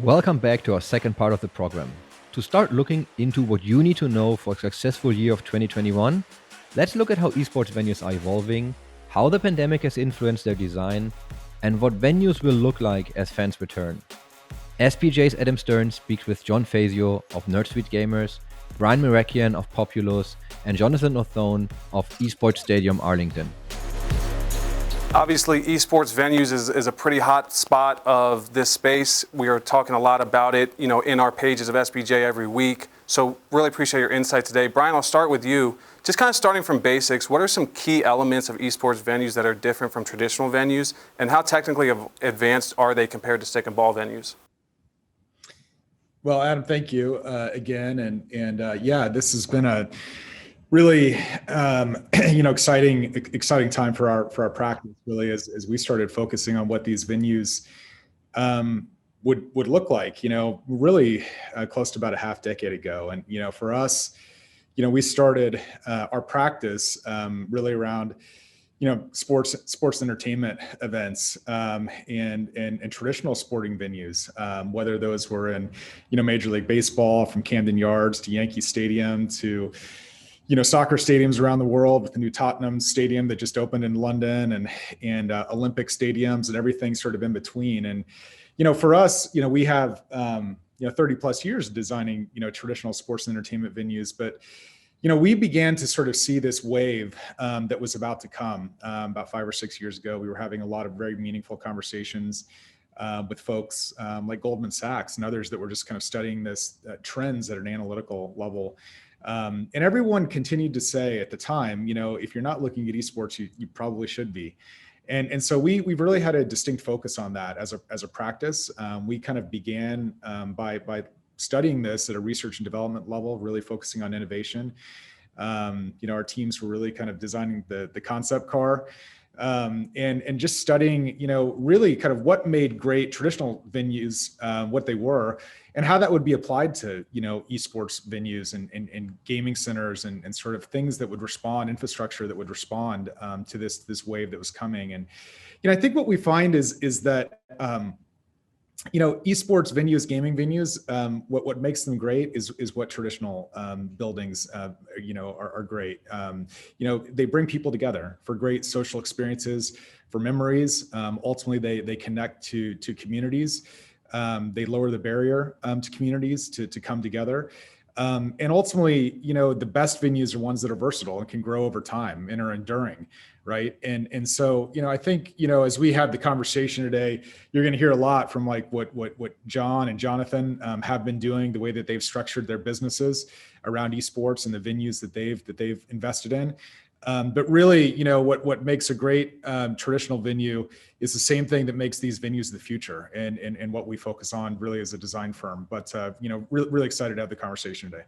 Welcome back to our second part of the program. To start looking into what you need to know for a successful year of 2021, let's look at how esports venues are evolving, how the pandemic has influenced their design, and what venues will look like as fans return. SPJ's Adam Stern speaks with John Fazio of NerdSuite Gamers, Brian Mirakian of Populous, and Jonathan Othone of Esports Stadium Arlington. Obviously, esports venues is a pretty hot spot of this space. We are talking a lot about it, in our pages of SPJ every week. So really appreciate your insight today. Brian, I'll start with you. Just kind of starting from basics, what are some key elements of esports venues that are different from traditional venues, and how technically advanced are they compared to stick and ball venues? Well, Adam, thank you again. And yeah, this has been a really exciting time for our practice, really, as we started focusing on what these venues would look like, really close to about a half decade ago. And for us, we started our practice really around sports entertainment events and traditional sporting venues, whether those were in Major League Baseball, from Camden Yards to Yankee Stadium to soccer stadiums around the world, with the new Tottenham Stadium that just opened in London, and Olympic stadiums and everything sort of in between. And for us, we have 30 plus years of designing traditional sports and entertainment venues, but we began to sort of see this wave that was about to come about 5 or 6 years ago. We were having a lot of very meaningful conversations with folks like Goldman Sachs and others that were just kind of studying this trends at an analytical level. And everyone continued to say at the time, if you're not looking at esports, you probably should be. And so we've really had a distinct focus on that as a practice. We kind of began by studying this at a research and development level, really focusing on innovation. Our teams were really kind of designing the concept car, and just studying, really kind of what made great traditional venues, what they were, and how that would be applied to, esports venues and gaming centers and sort of things that would respond, infrastructure that would respond to this wave that was coming. And, I think what we find is that, esports venues, gaming venues, what makes them great is what traditional buildings, are great. They bring people together for great social experiences, for memories. Ultimately, they connect to communities. They lower the barrier to communities to come together. And ultimately, the best venues are ones that are versatile and can grow over time and are enduring, right? And so, I think, as we have the conversation today, you're going to hear a lot from like what John and Jonathan have been doing, the way that they've structured their businesses around esports and the venues that they've invested in. But really, what makes a great traditional venue is the same thing that makes these venues the future, and what we focus on really as a design firm. But really excited to have the conversation today.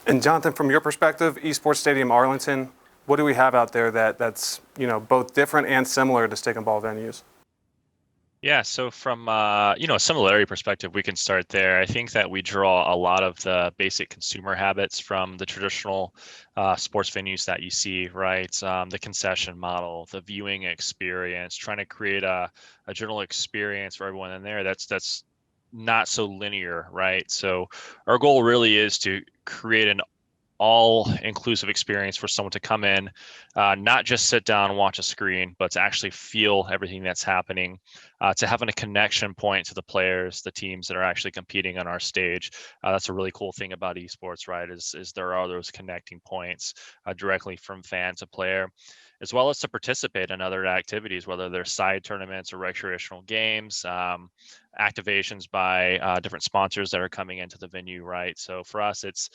And Jonathan, from your perspective, Esports Stadium Arlington, what do we have out there that's both different and similar to stick and ball venues? Yeah, so from a similarity perspective, we can start there. I think that we draw a lot of the basic consumer habits from the traditional sports venues that you see, right? The concession model, the viewing experience, trying to create a general experience for everyone in there that's not so linear, right? So our goal really is to create an all-inclusive experience for someone to come in, not just sit down and watch a screen, but to actually feel everything that's happening, to having a connection point to the players, the teams that are actually competing on our stage. That's a really cool thing about esports, right? Is there are those connecting points directly from fan to player, as well as to participate in other activities, whether they're side tournaments or recreational games, activations by different sponsors that are coming into the venue, right? So for us, it's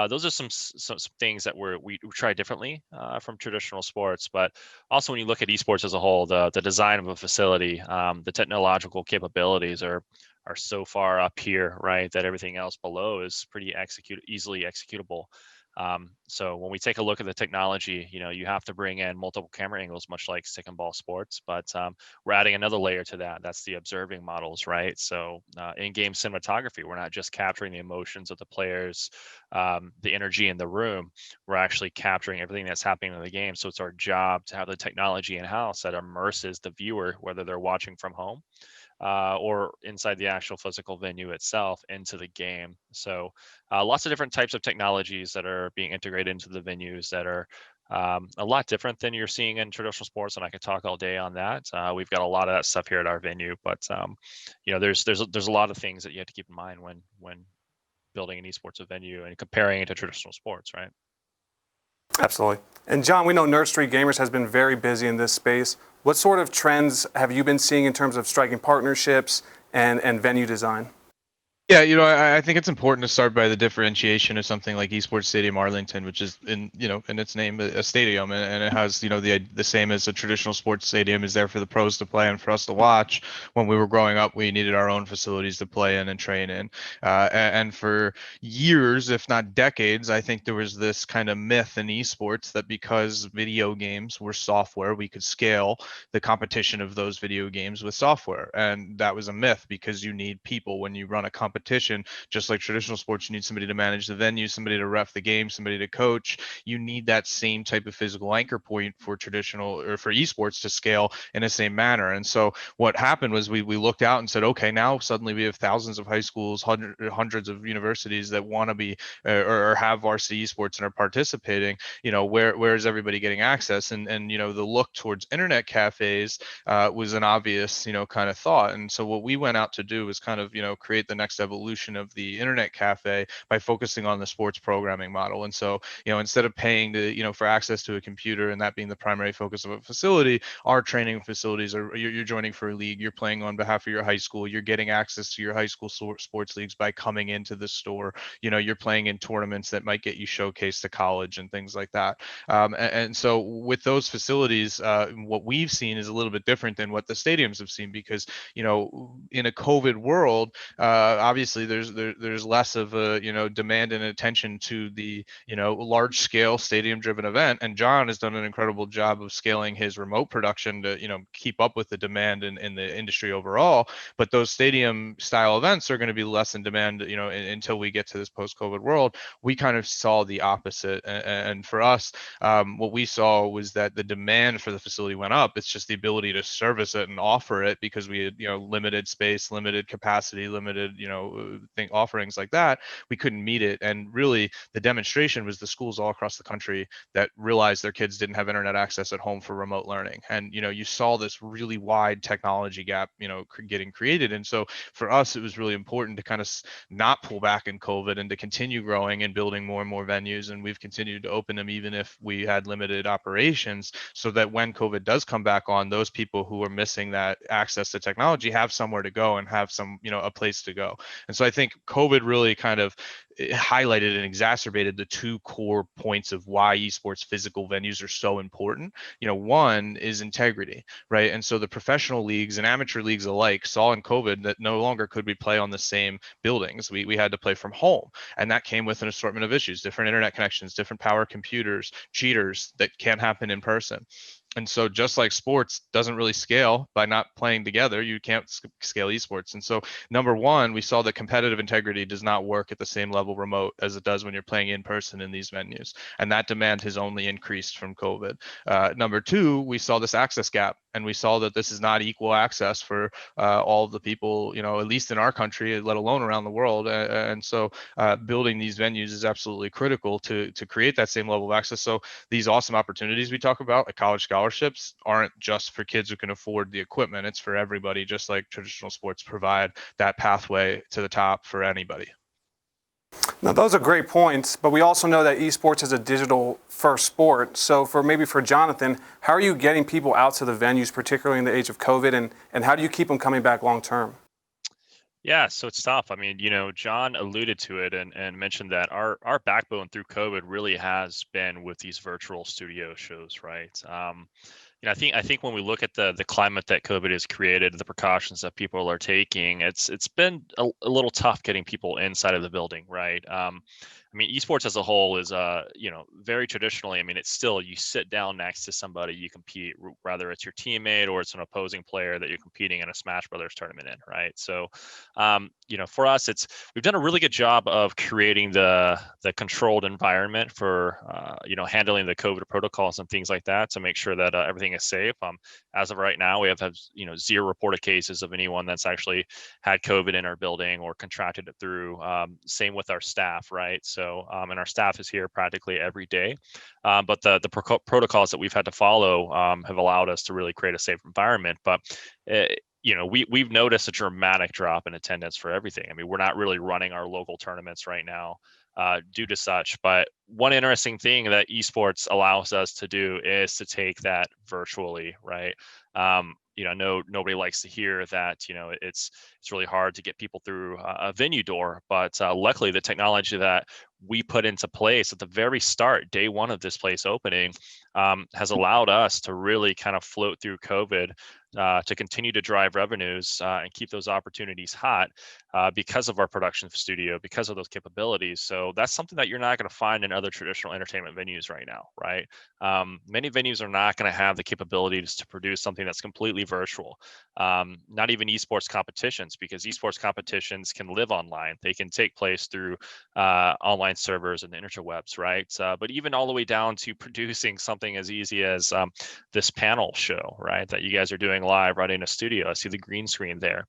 those are some things that we try differently from traditional sports. But also, when you look at esports as a whole, the design of a facility, the technological capabilities are so far up here, right, that everything else below is pretty easily executable. So when we take a look at the technology, you have to bring in multiple camera angles, much like stick and ball sports, but we're adding another layer to that. That's the observing models, right? So in-game cinematography, we're not just capturing the emotions of the players, the energy in the room. We're actually capturing everything that's happening in the game. So it's our job to have the technology in-house that immerses the viewer, whether they're watching from home or inside the actual physical venue itself, into the game. So lots of different types of technologies that are being integrated into the venues that are a lot different than you're seeing in traditional sports, and I could talk all day on that. We've got a lot of that stuff here at our venue, but there's a lot of things that you have to keep in mind when building an esports venue and comparing it to traditional sports, right? Absolutely. And John, we know Nerd Street Gamers has been very busy in this space. What sort of trends have you been seeing in terms of striking partnerships and venue design? Yeah, I think it's important to start by the differentiation of something like Esports Stadium Arlington, which is in its name a stadium, and it has the same as a traditional sports stadium is there for the pros to play and for us to watch. When we were growing up, we needed our own facilities to play in and train in, and for years, if not decades, I think there was this kind of myth in esports that because video games were software, we could scale the competition of those video games with software, and that was a myth because you need people when you run a competition. Just like traditional sports, you need somebody to manage the venue, somebody to ref the game, somebody to coach. You need that same type of physical anchor point for traditional or for esports to scale in the same manner. And so what happened was we looked out and said, okay, now suddenly we have thousands of high schools, hundreds of universities that want to be or have varsity esports and are participating. Where is everybody getting access? And the look towards internet cafes was an obvious kind of thought. And so what we went out to do was kind of create the next evolution of the internet cafe by focusing on the sports programming model. And so instead of paying to for access to a computer and that being the primary focus of a facility, our training facilities are you're joining for a league, you're playing on behalf of your high school, you're getting access to your high school sports leagues by coming into the store. You're playing in tournaments that might get you showcased to college and things like that. And so with those facilities, what we've seen is a little bit different than what the stadiums have seen because in a COVID world, obviously there's less of a demand and attention to the large scale stadium driven event, and John has done an incredible job of scaling his remote production to keep up with the demand in the industry overall. But those stadium style events are going to be less in demand until we get to this post COVID world. We kind of saw the opposite, and for us, what we saw was that the demand for the facility went up. It's just the ability to service it and offer it because we had limited space, limited capacity, limited offerings like that. We couldn't meet it, and really the demonstration was the schools all across the country that realized their kids didn't have internet access at home for remote learning, and you saw this really wide technology gap getting created. And so for us, it was really important to kind of not pull back in COVID and to continue growing and building more and more venues, and we've continued to open them even if we had limited operations, so that when COVID does come back on, those people who are missing that access to technology have somewhere to go and have some a place to go. And so I think COVID really kind of highlighted and exacerbated the two core points of why esports physical venues are so important. One is integrity, right? And so the professional leagues and amateur leagues alike saw in COVID that no longer could we play on the same buildings. We had to play from home, and that came with an assortment of issues: different internet connections, different power computers, cheaters that can't happen in person. And so just like sports doesn't really scale by not playing together, you can't scale esports. And so number one, we saw that competitive integrity does not work at the same level remote as it does when you're playing in person in these venues. And that demand has only increased from COVID. Number two, we saw this access gap, and we saw that this is not equal access for all of the people, at least in our country, let alone around the world. And so building these venues is absolutely critical to create that same level of access. So these awesome opportunities we talk about, like college scholarships, aren't just for kids who can afford the equipment. It's for everybody, just like traditional sports provide that pathway to the top for anybody. Now, those are great points, but we also know that esports is a digital first sport. So for Jonathan, how are you getting people out to the venues, particularly in the age of COVID, and how do you keep them coming back long term? Yeah, so it's tough. I mean, John alluded to it and mentioned that our backbone through COVID really has been with these virtual studio shows, right? I think when we look at the climate that COVID has created, the precautions that people are taking, it's been a little tough getting people inside of the building, right? I mean, esports as a whole is, very traditionally, I mean, it's still, you sit down next to somebody, you compete, whether it's your teammate or it's an opposing player that you're competing in a Smash Brothers tournament in, right? So, for us, we've done a really good job of creating the controlled environment for, handling the COVID protocols and things like that to make sure that everything is safe. As of right now, we have 0 reported cases of anyone that's actually had COVID in our building or contracted it through. Same with our staff, right? So, and our staff is here practically every day. But the protocols that we've had to follow have allowed us to really create a safe environment. But we've noticed a dramatic drop in attendance for everything. I mean, we're not really running our local tournaments right now due to such. But one interesting thing that esports allows us to do is to take that virtually, right? No, nobody likes to hear that, it's really hard to get people through a venue door, but luckily the technology that we put into place at the very start, day one of this place opening, has allowed us to really kind of float through COVID, to continue to drive revenues and keep those opportunities hot because of our production studio, because of those capabilities. So that's something that you're not going to find in other traditional entertainment venues right now, right? Many venues are not going to have the capabilities to produce something that's completely virtual. Not even esports competitions, because esports competitions can live online. They can take place through online servers and the interwebs, right? But even all the way down to producing something as easy as this panel show, right, that you guys are doing live right in a studio. I see the green screen there.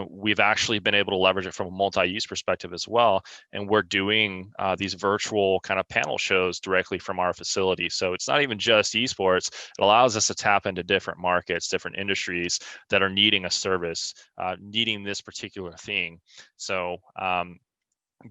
We've actually been able to leverage it from a multi-use perspective as well, and we're doing these virtual kind of panel shows directly from our facility. So it's not even just esports. It allows us to tap into different markets, different industries that are needing a service, needing this particular thing. So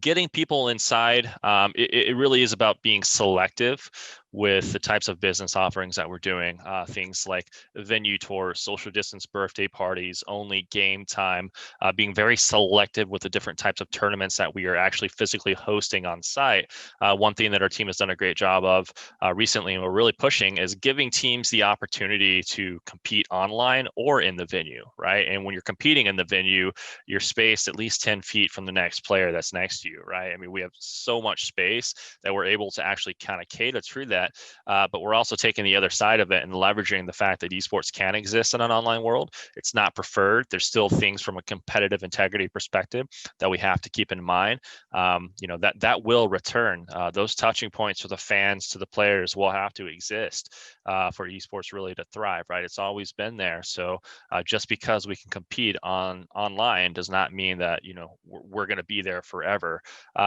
getting people inside, it really is about being selective with the types of business offerings that we're doing. Things like venue tours, social distance birthday parties, only game time, being very selective with the different types of tournaments that we are actually physically hosting on site. One thing that our team has done a great job of recently, and we're really pushing, is giving teams the opportunity to compete online or in the venue, right? And when you're competing in the venue, you're spaced at least 10 feet from the next player that's next to you, right? I mean, we have so much space that we're able to actually kind of cater through that. But we're also taking the other side of it and leveraging the fact that esports can exist in an online world. It's not preferred. There's still things from a competitive integrity perspective that we have to keep in mind. That will return. Those touching points for the fans to the players will have to exist for esports really to thrive, right? It's always been there. So just because we can compete online does not mean that we're going to be there forever.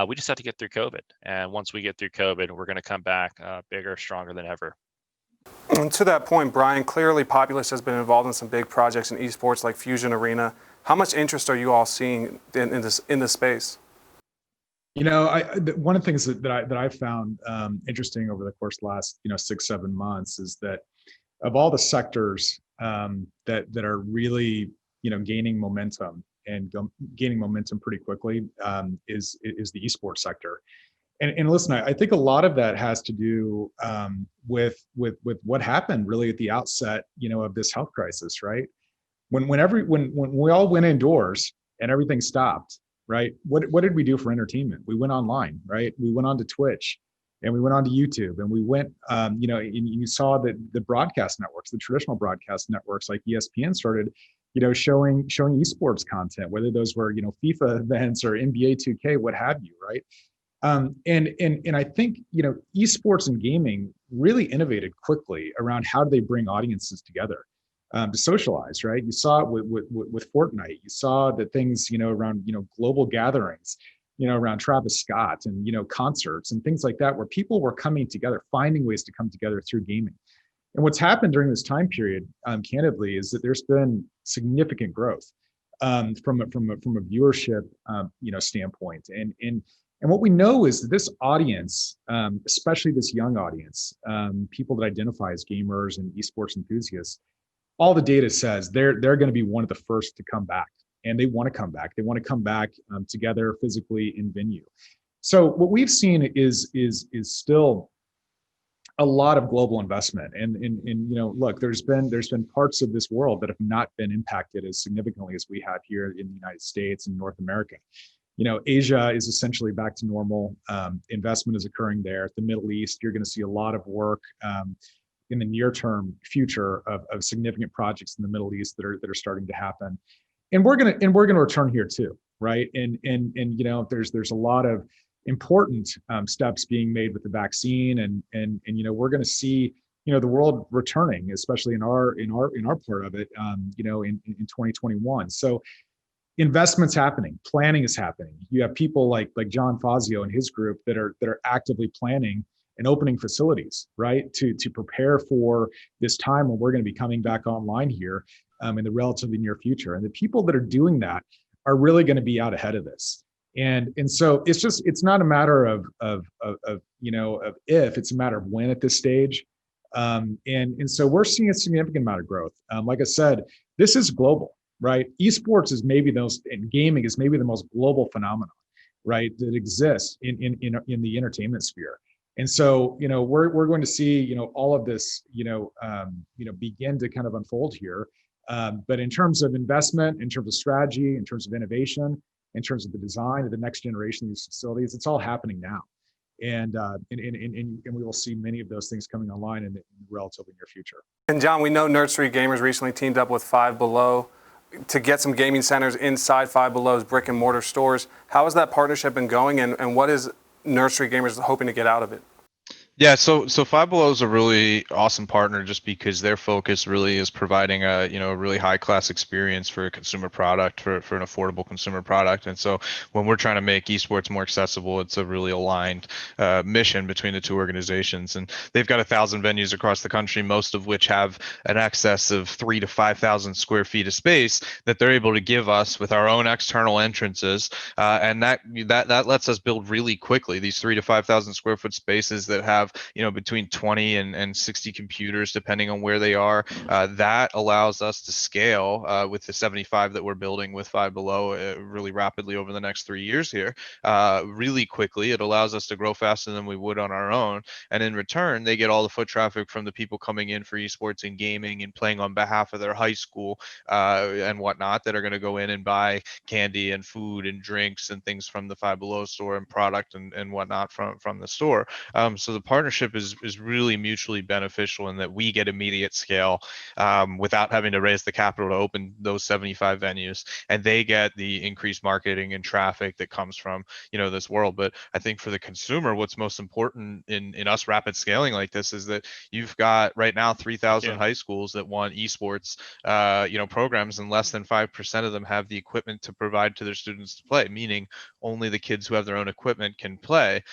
We just have to get through COVID, and once we get through COVID, we're going to come back bigger, stronger than ever. And to that point, Brian, clearly Populous has been involved in some big projects in esports like Fusion Arena. How much interest are you all seeing in this space? One of the things that I found interesting over the course of the last 6-7 months is that of all the sectors that are really gaining momentum and gaining momentum pretty quickly is the esports sector. And listen, I think a lot of that has to do with what happened really at the outset, of this health crisis, right? When we all went indoors and everything stopped, right? What did we do for entertainment? We went online, right? We went on to Twitch, and we went on to YouTube, and we went, and you saw that the broadcast networks, the traditional broadcast networks like ESPN started, showing esports content, whether those were FIFA events or NBA 2K, what have you, right? And I think esports and gaming really innovated quickly around how do they bring audiences together to socialize, right? You saw it with Fortnite. You saw the things around global gatherings, around Travis Scott and concerts and things like that, where people were coming together, finding ways to come together through gaming. And what's happened during this time period, candidly, is that there's been significant growth from a viewership standpoint. And what we know is that this audience, especially this young audience, people that identify as gamers and esports enthusiasts, all the data says they're going to be one of the first to come back, and they want to come back. They want to come back together physically in venue. So what we've seen is still a lot of global investment, and look, there's been parts of this world that have not been impacted as significantly as we have here in the United States and North America. Asia is essentially back to normal. Investment is occurring there. The Middle East, you're going to see a lot of work in the near term future of significant projects in the Middle East that are starting to happen. And we're gonna return here too, right? And there's a lot of important steps being made with the vaccine, and we're going to see the world returning, especially in our part of it, in 2021. So investments happening, planning is happening. You have people like John Fazio and his group that are actively planning and opening facilities, right, to prepare for this time when we're going to be coming back online here in the relatively near future. And the people that are doing that are really going to be out ahead of this. And so it's not a matter of if, it's a matter of when at this stage. And so we're seeing a significant amount of growth. Like I said, this is global, right? Esports is maybe and gaming is maybe the most global phenomenon, right, that exists in the entertainment sphere. And so, we're going to see, all of this, begin to kind of unfold here. But in terms of investment, in terms of strategy, in terms of innovation, in terms of the design of the next generation of these facilities, it's all happening now. And we will see many of those things coming online in the relatively near future. And John, we know Nerd Street Gamers recently teamed up with Five Below to get some gaming centers inside Five Below's brick and mortar stores. How has that partnership been going, and what is Nerd Street Gamers hoping to get out of it? Yeah, so Five Below is a really awesome partner just because their focus really is providing a really high class experience for a consumer product, for an affordable consumer product. And so when we're trying to make esports more accessible, it's a really aligned mission between the two organizations. And they've got 1,000 venues across the country, most of which have an excess of 3,000 to 5,000 square feet of space that they're able to give us with our own external entrances, and that lets us build really quickly these 3,000 to 5,000 square foot spaces that have between 20 and 60 computers depending on where they are. That allows us to scale with the 75 that we're building with Five Below really rapidly over the next 3 years here, really quickly. It allows us to grow faster than we would on our own, and in return they get all the foot traffic from the people coming in for esports and gaming and playing on behalf of their high school and whatnot, that are going to go in and buy candy and food and drinks and things from the Five Below store and product and whatnot from the store. So the partnership is really mutually beneficial in that we get immediate scale without having to raise the capital to open those 75 venues, and they get the increased marketing and traffic that comes from this world. But I think for the consumer, what's most important in us rapid scaling like this is that you've got right now 3,000 high schools that want esports programs, and less than 5% of them have the equipment to provide to their students to play, meaning only the kids who have their own equipment can play,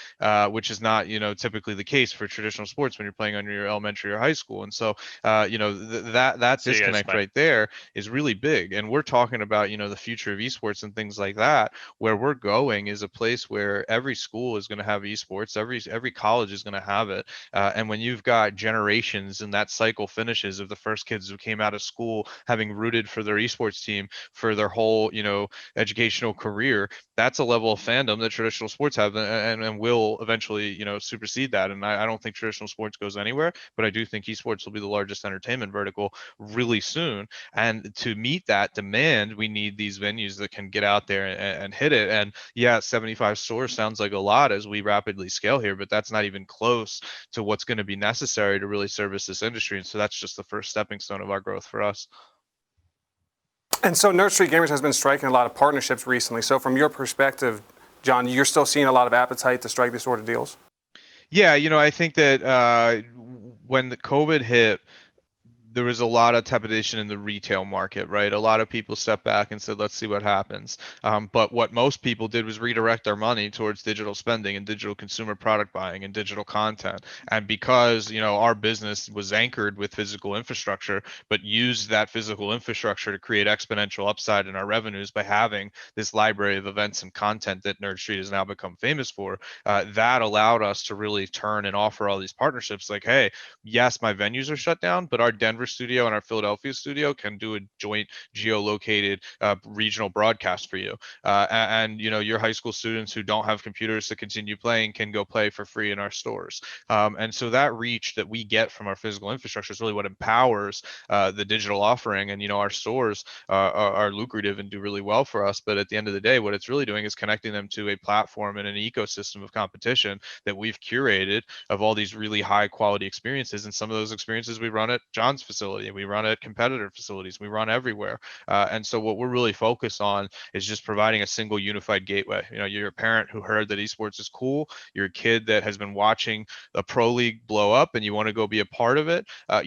which is not typically the case for traditional sports when you're playing on your elementary or high school. And so that disconnect right there is really big. And we're talking about the future of esports and things like that. Where we're going is a place where every school is going to have esports, every college is going to have it, and when you've got generations and that cycle finishes of the first kids who came out of school having rooted for their esports team for their whole educational career, that's a level of fandom that traditional sports have, and will eventually supersede that. And I don't think traditional sports goes anywhere, but I do think esports will be the largest entertainment vertical really soon. And to meet that demand, we need these venues that can get out there and hit it. And yeah, 75 stores sounds like a lot as we rapidly scale here, but that's not even close to what's going to be necessary to really service this industry. And so that's just the first stepping stone of our growth for us. And so Nerd Street Gamers has been striking a lot of partnerships recently. So from your perspective, John, you're still seeing a lot of appetite to strike this sort of deals? Yeah, I think that when the COVID hit, there was a lot of trepidation in the retail market, right? A lot of people stepped back and said, let's see what happens. But what most people did was redirect their money towards digital spending and digital consumer product buying and digital content. And because, our business was anchored with physical infrastructure, but used that physical infrastructure to create exponential upside in our revenues by having this library of events and content that Nerd Street has now become famous for, that allowed us to really turn and offer all these partnerships like, hey, yes, my venues are shut down, but our Denver Denver studio and our Philadelphia studio can do a joint geolocated regional broadcast for you. And your high school students who don't have computers to continue playing can go play for free in our stores. And so that reach that we get from our physical infrastructure is really what empowers the digital offering. And our stores are lucrative and do really well for us. But at the end of the day, what it's really doing is connecting them to a platform and an ecosystem of competition that we've curated of all these really high quality experiences. And some of those experiences we run at John's facility, we run at competitor facilities, we run everywhere. And so what we're really focused on is just providing a single unified gateway. You're a parent who heard that esports is cool. You're a kid that has been watching the pro league blow up and you want to go be a part of it. That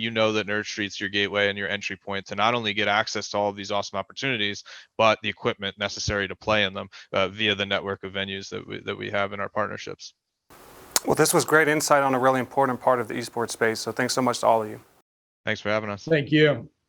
Nerd Street's your gateway and your entry point to not only get access to all of these awesome opportunities, but the equipment necessary to play in them via the network of venues that we have in our partnerships. Well, this was great insight on a really important part of the esports space. So thanks so much to all of you. Thanks for having us. Thank you.